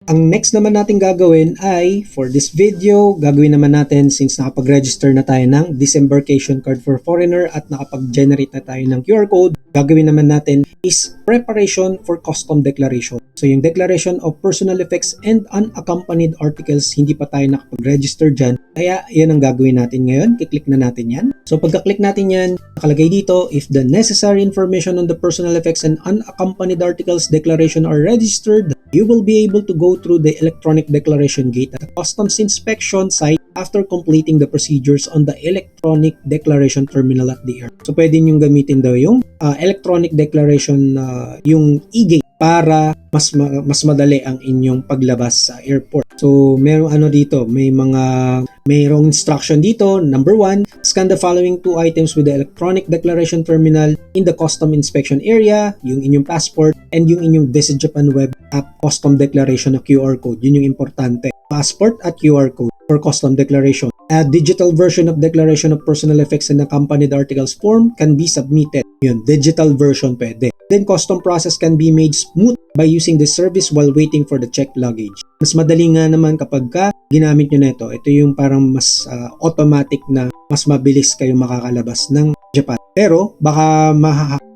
Ang next naman natin gagawin ay, for this video, gagawin naman natin since nakapag-register na tayo ng disembarkation card for foreigner at nakapag-generate na tayo ng QR code, gagawin naman natin is preparation for custom declaration. So yung declaration of personal effects and unaccompanied articles, hindi pa tayo nakapag-register dyan. Kaya yan ang gagawin natin ngayon. Kiklik na natin yan. So pagka-click natin yan, nakalagay dito, if the necessary information on the personal effects and unaccompanied articles declaration are registered, you will be able to go through the electronic declaration gate at the customs inspection site after completing the procedures on the electronic declaration terminal at the airport. So pwede nyo gamitin daw yung electronic declaration, yung e-gate para mas madali ang inyong paglabas sa airport. So merong dito, mayroong instruction dito. Number 1, scan the following 2 items with the electronic declaration terminal in the custom inspection area, yung inyong passport and yung inyong Visit Japan web app custom declaration na QR code. Yun yung importante. Passport at QR code for custom declaration. A digital version of declaration of personal effects and accompanied articles form can be submitted. Yun, digital version pwede. Then custom process can be made smooth by using this service while waiting for the checked luggage. Mas madali nga naman kapag ginamit nyo na ito. Ito yung parang mas automatic na mas mabilis kayo makakalabas ng Japan. Pero baka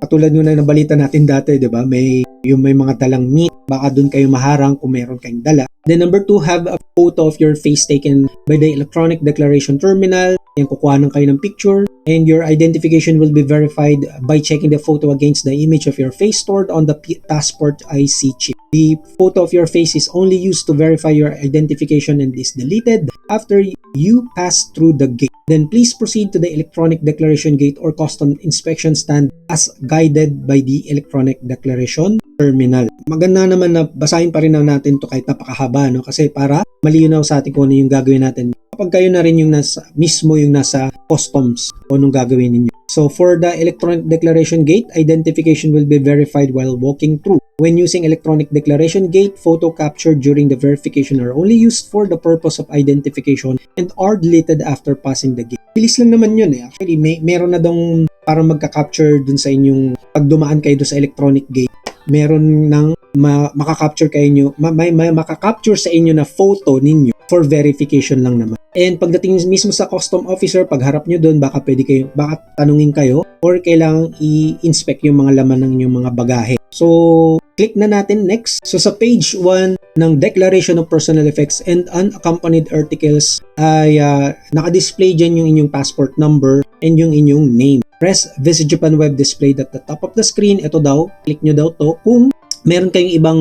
katulad nyo na nabalita natin dati, di ba? May mga dalang meat, baka dun kayo maharang kung meron kayong dala. Then number 2, have a photo of your face taken by the electronic declaration terminal. Yan, kukuhanan kayo ng picture. And your identification will be verified by checking the photo against the image of your face stored on the passport IC chip. The photo of your face is only used to verify your identification and is deleted after you pass through the gate. Then please proceed to the electronic declaration gate or custom inspection stand as guided by the electronic declaration terminal. Maganda naman na basahin pa rin natin to kahit napakahaba, no? Kasi para malinaw sa atin kung ano yung gagawin natin. Kapag kayo na rin yung nasa customs o anong gagawin ninyo. So for the electronic declaration gate, identification will be verified while walking through. When using electronic declaration gate, photo captured during the verification are only used for the purpose of identification and are deleted after passing the gate. Bilis lang naman yun eh. Actually, meron na dong parang magka-capture dun sa inyong pag dumaan kayo dun sa electronic gate. Meron nang makaka-capture makaka-capture sa inyo na photo ninyo for verification lang naman. And pagdating mismo sa custom officer, pagharap nyo doon, baka tanungin kayo or kailangang i-inspect yung mga laman ng inyong mga bagahe. So, click na natin next. So, sa page 1 ng Declaration of Personal Effects and Unaccompanied Articles ay naka-display dyan yung inyong passport number and yung inyong name. Press Visit Japan web displayed at the top of the screen. Ito daw, click nyo daw to kung meron kayong ibang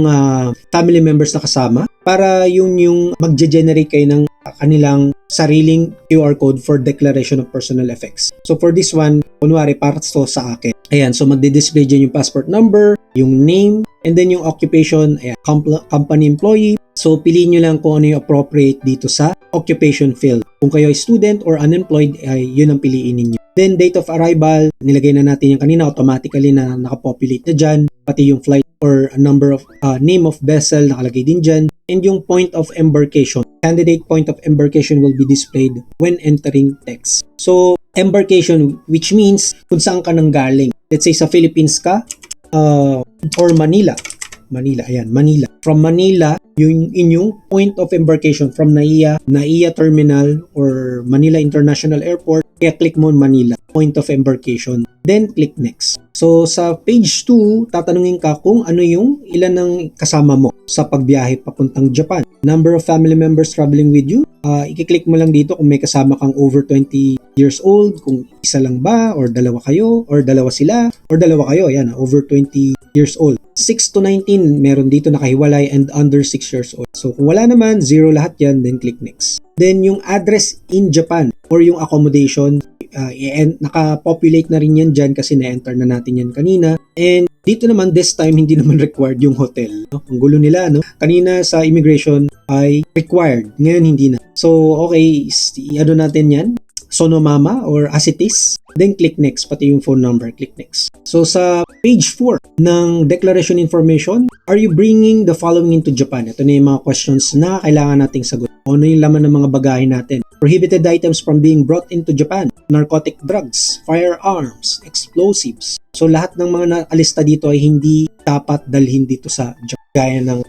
family members na kasama para yung magge-generate kayo ng kanilang sariling QR code for declaration of personal effects. So for this one, kunwari para to sa akin. Ayan, so magdi-display dyan yung passport number, yung name, and then yung occupation, ayan, company employee. So piliin nyo lang kung ano yung appropriate dito sa occupation field. Kung kayo ay student or unemployed, ay yun ang piliin ninyo. Then date of arrival, nilagay na natin yung kanina, automatically na nakapopulate na dyan. Pati yung flight or number of name of vessel, nakalagay din dyan. And yung point of embarkation. Candidate point of embarkation will be displayed when entering text. So, embarkation, which means kung saan ka nang galing. Let's say sa Philippines ka, or Manila. Ayan, Manila. From Manila, yung inyong point of embarkation from NAIA Terminal or Manila International Airport, kaya click mo Manila, point of embarkation. Then, click next. So, sa page 2, tatanungin ka kung ano yung ilan ng kasama mo sa pagbiyahe papuntang Japan. Number of family members traveling with you. I-click mo lang dito kung may kasama kang over 20 years old, kung isa lang ba, or dalawa kayo, or dalawa sila, or dalawa kayo, yan, over 20 years old. 6 to 19, meron dito nakahiwalay and under 6 years old. So, kung wala naman, 0 lahat yan, then click next. Then, yung address in Japan or yung accommodation, naka-populate na rin yan dyan kasi na-enter na natin yan kanina. And dito naman, this time, hindi naman required yung hotel. No? Ang gulo nila, no? Kanina sa immigration ay required. Ngayon, hindi na. So, okay, ano natin yan? Sonomama or as it is. Then click next, pati yung phone number, click next. So sa page 4 ng declaration information, are you bringing the following into Japan? Ito na yung mga questions na kailangan nating sagot. Ano yung laman ng mga bagahe natin? Prohibited items from being brought into Japan. Narcotic drugs, firearms, explosives, So lahat ng mga naalista dito ay hindi dapat dalhin dito sa Japan. Gaya ng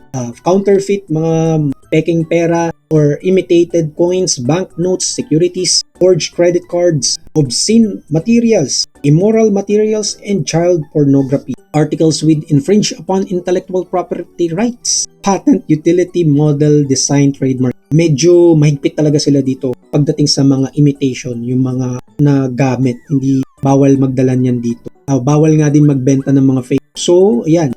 counterfeit, mga peking pera, or imitated coins, banknotes, securities, forged credit cards, obscene materials, immoral materials, and child pornography. Articles with infringe upon intellectual property rights, patent, utility, model, design, trademark. Medyo mahigpit talaga sila dito pagdating sa mga imitation, yung mga nagamit. Hindi bawal magdala niyan dito. Bawal nga din magbenta ng mga fake. So, ayan.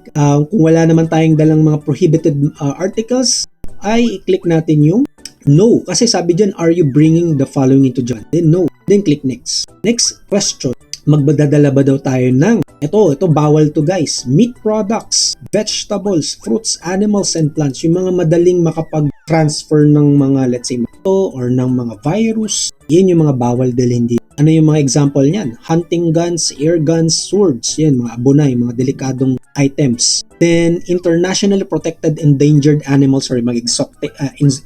Kung wala naman tayong dalang mga prohibited articles, ay i-click natin yung no. Kasi sabi dyan, are you bringing the following into Japan? Then no. Then click next. Next question. Magdadala ba daw tayo ng ito bawal to guys. Meat products, vegetables, fruits, animals, and plants. Yung mga madaling makapag-transfer ng mga, let's say, or ng mga virus. Yan yung mga bawal dalhin dito. Ano yung mga example niyan? Hunting guns, air guns, swords. Yan, mga abonay, mga delikadong items. Then, internationally protected endangered animals or mga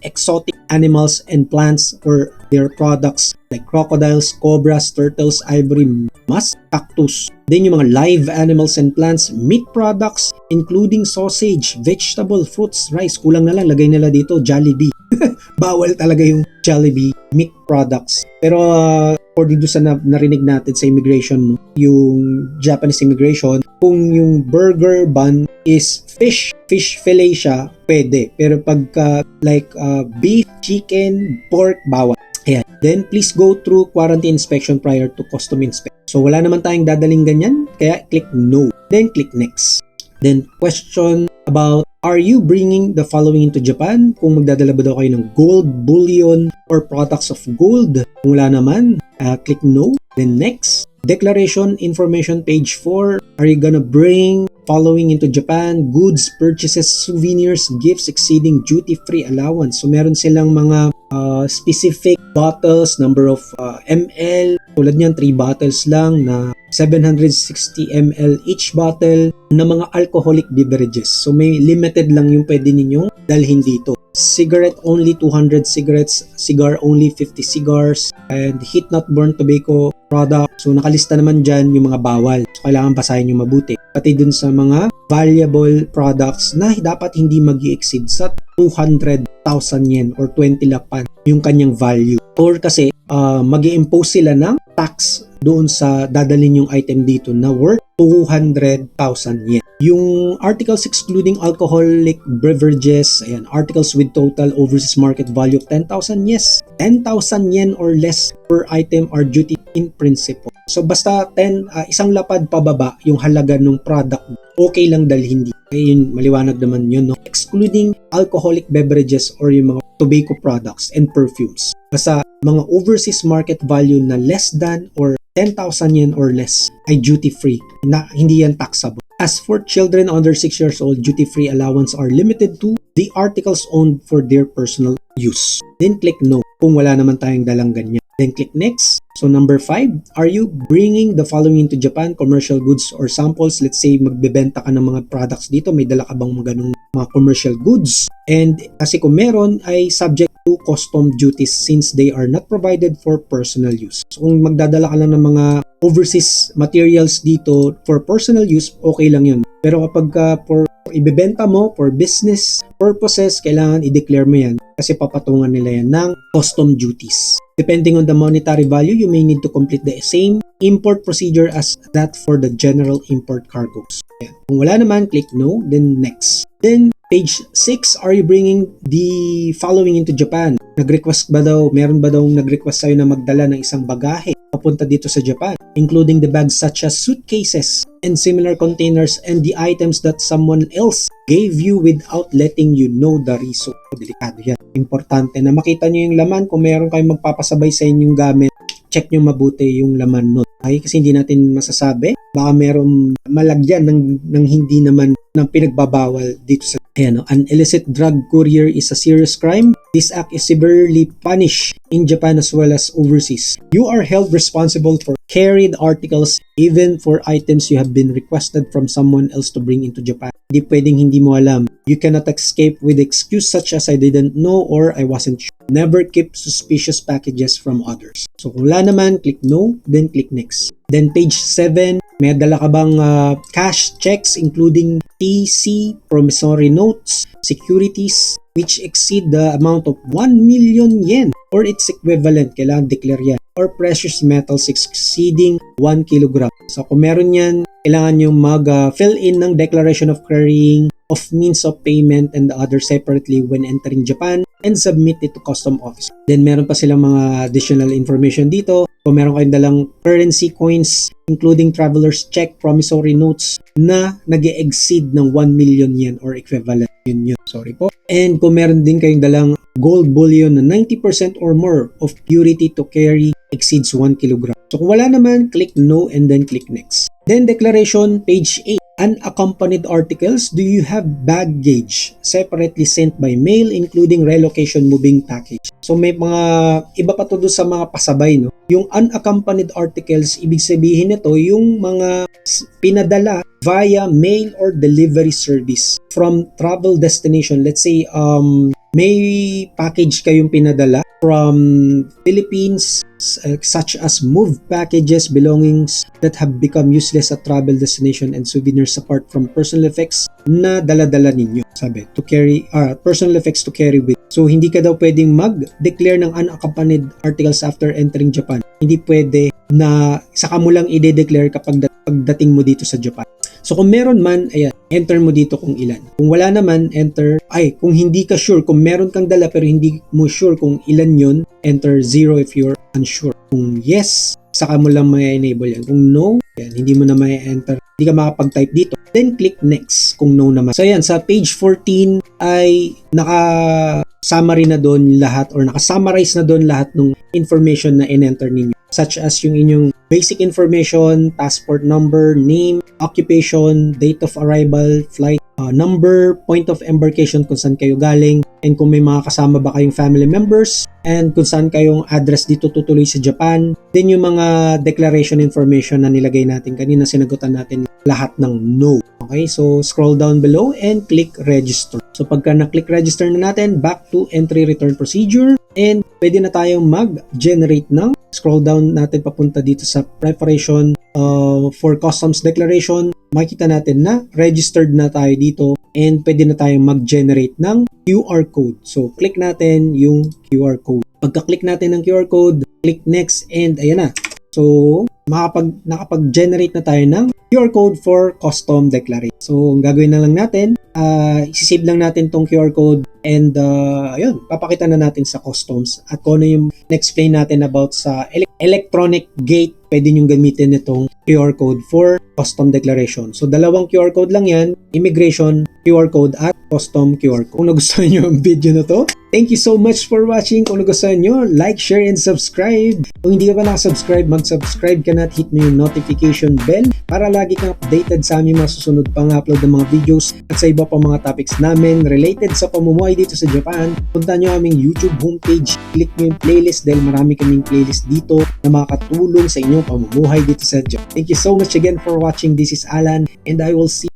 exotic animals and plants or their products like crocodiles, cobras, turtles, ivory, musk, cactus. Then, yung mga live animals and plants, meat products, including sausage, vegetable, fruits, rice. Kulang na lang, lagay nila dito, Jollibee. Bawal talaga yung Jollibee meat products. Pero, according to sa narinig natin sa immigration, yung Japanese immigration, kung yung burger bun is fish fillet siya, pwede. Pero pagka beef, chicken, pork, bawal. Ayan. Then, please go through quarantine inspection prior to custom inspection. So, wala naman tayong dadaling ganyan, kaya click no. Then, click next. Then, question about, are you bringing the following into Japan? Kung magdadala ba daw kayo ng gold, bullion, or products of gold? Kung wala naman, click no. Then next, declaration information page 4. Are you gonna bring following into Japan? Goods, purchases, souvenirs, gifts exceeding duty-free allowance. So meron silang mga specific bottles, number of ml. Tulad niyan, 3 bottles lang na 760 ml each bottle na mga alcoholic beverages. So may limited lang yung pwede ninyong dalhin dito. Cigarette only 200 cigarettes, cigar only 50 cigars, and heat not burn tobacco product. So nakalista naman dyan yung mga bawal. So kailangan basahin yung mabuti. Pati dun sa mga valuable products na dapat hindi mag-i-exceed sa 200,000 yen or 20 lapan yung kanyang value. Or kasi mag-i-impose sila ng tax doon sa dadalhin yung item dito na worth 200,000 yen. Yung articles excluding alcoholic beverages, ayan, articles with total overseas market value of 10,000, yes, 10,000 yen or less per item are duty in principle. So basta isang lapad pababa yung halaga ng product, okay lang dalhin dito. Ayun, maliwanag naman yun, no? Excluding alcoholic beverages or yung mga tobacco products and perfumes. Basta mga overseas market value na less than or 10,000 yen or less ay duty-free, na hindi yan taxable. As for children under 6 years old, duty-free allowance are limited to the articles owned for their personal use. Then click no kung wala naman tayong dalang ganyan. Then click next. So number 5, are you bringing the following into Japan? Commercial goods or samples. Let's say magbebenta ka ng mga products dito, may dala ka bang mga commercial goods? And kasi kung meron ay subject to custom duties since they are not provided for personal use. So kung magdadala ka lang ng mga overseas materials dito for personal use, okay lang yun. Pero kapag for ibebenta mo for business purposes, kailangan i-declare mo yan kasi papatungan nila yan ng custom duties. Depending on the monetary value, you may need to complete the same import procedure as that for the general import cargoes. Ayan. Kung wala naman, click no, then next. Then page 6, are you bringing the following into Japan? Nag-request ba daw, meron ba daw nag-request sa'yo na magdala ng isang bagahe papunta dito sa Japan, including the bags such as suitcases and similar containers and the items that someone else gave you without letting you know the reason. Delikado yan. Importante na makita nyo yung laman. Kung meron kayong magpapasabay sa inyong gamit, check nyo mabuti yung laman nun. Ay, kasi hindi natin masasabi. Baka meron malagyan ng hindi naman ng pinagbabawal dito sa an illicit drug courier is a serious crime. This act is severely punished in Japan as well as overseas. You are held responsible for carried articles even for items you have been requested from someone else to bring into Japan. Hindi pwedeng hindi mo alam. You cannot escape with excuse such as I didn't know or I wasn't sure. Never keep suspicious packages from others. So kung wala naman, click no, then click next. Then page 7, May dala ka bang cash checks including TC, promissory notes, securities which exceed the amount of 1 million yen or its equivalent, kailangan declare yan, or precious metals exceeding 1 kilogram. So kung meron yan, kailangan nyo mag-fill in ng declaration of carrying of means of payment and the other separately when entering Japan and submit it to custom office. Then meron pa silang mga additional information dito. Kung meron kayong dalang currency coins including traveler's check, promissory notes na nag-exceed ng 1 million yen or equivalent. Yun. Sorry po. And kung meron din kayong dalang gold bullion na 90% or more of purity to carry exceeds 1 kilogram. So kung wala naman, click no and then click next. Then declaration, page 8. Unaccompanied articles, do you have baggage separately sent by mail including relocation moving package? So may mga iba pa to doon sa mga pasabay, no? Yung unaccompanied articles, ibig sabihin nito yung mga pinadala via mail or delivery service from travel destination. Let's say may package kayong pinadala from Philippines such as moved packages, belongings that have become useless at travel destination and souvenirs apart from personal effects na dala-dala ninyo. Sabi, to carry, personal effects to carry with. So, hindi ka daw pwedeng mag-declare ng unaccompanied articles after entering Japan. Hindi pwede na saka mo lang i-declare kapag pagdating mo dito sa Japan. So kung meron man, ayan, enter mo dito kung ilan. Kung wala naman, enter, kung hindi ka sure, kung meron kang dala pero hindi mo sure kung ilan yun, enter 0 if you're unsure. Kung yes, saka mo lang may-enable yan. Kung no, yan, hindi mo na may-enter, hindi ka makapag-type dito. Then click next kung no naman. So ayan, sa page 14 ay naka-summary na doon lahat or naka-summarize na doon lahat ng information na in-enter ninyo. Such as yung inyong basic information, passport number, name, occupation, date of arrival, flight number, point of embarkation kung saan kayo galing, and kung may mga kasama ba kayong family members, and kung saan kayong address dito tutuloy sa Japan. Then yung mga declaration information na nilagay natin kanina, sinagutan natin lahat ng no. Okay, so scroll down below and click register. So pagka na-click register na natin, back to entry return procedure, and pwede na tayong mag-generate ng scroll down natin papunta dito sa preparation for customs declaration. Makikita natin na registered na tayo dito and pwede na tayong mag-generate ng QR code. So click natin yung QR code. Pagka-click natin ng QR code, click next and ayan na. So nakapag-generate na tayo ng QR code for custom declaration. So ang gagawin na lang natin, isisave lang natin tong QR code and ayun, papakita na natin sa customs at kung ano yung na-explain natin about sa electronic gate, pwede nyo gamitin itong QR code for custom declaration. So dalawang QR code lang yan, immigration QR code at custom QR code. Kung nagustuhan nyo yung video na to, thank you so much for watching. Kung nagustuhan nyo, like, share, and subscribe. Kung hindi ka pa nakasubscribe, mag-subscribe ka na at hit mo yung notification bell para lagi kang updated sa aming mga susunod pang upload ng mga videos at sa iba pang mga topics namin related sa pamumuhay dito sa Japan. Punta nyo aming YouTube homepage, click nyo yung playlist dahil marami kaming playlist dito na makakatulong sa inyong pamumuhay dito sa Japan. Thank you so much again for watching. This is Alan and I will see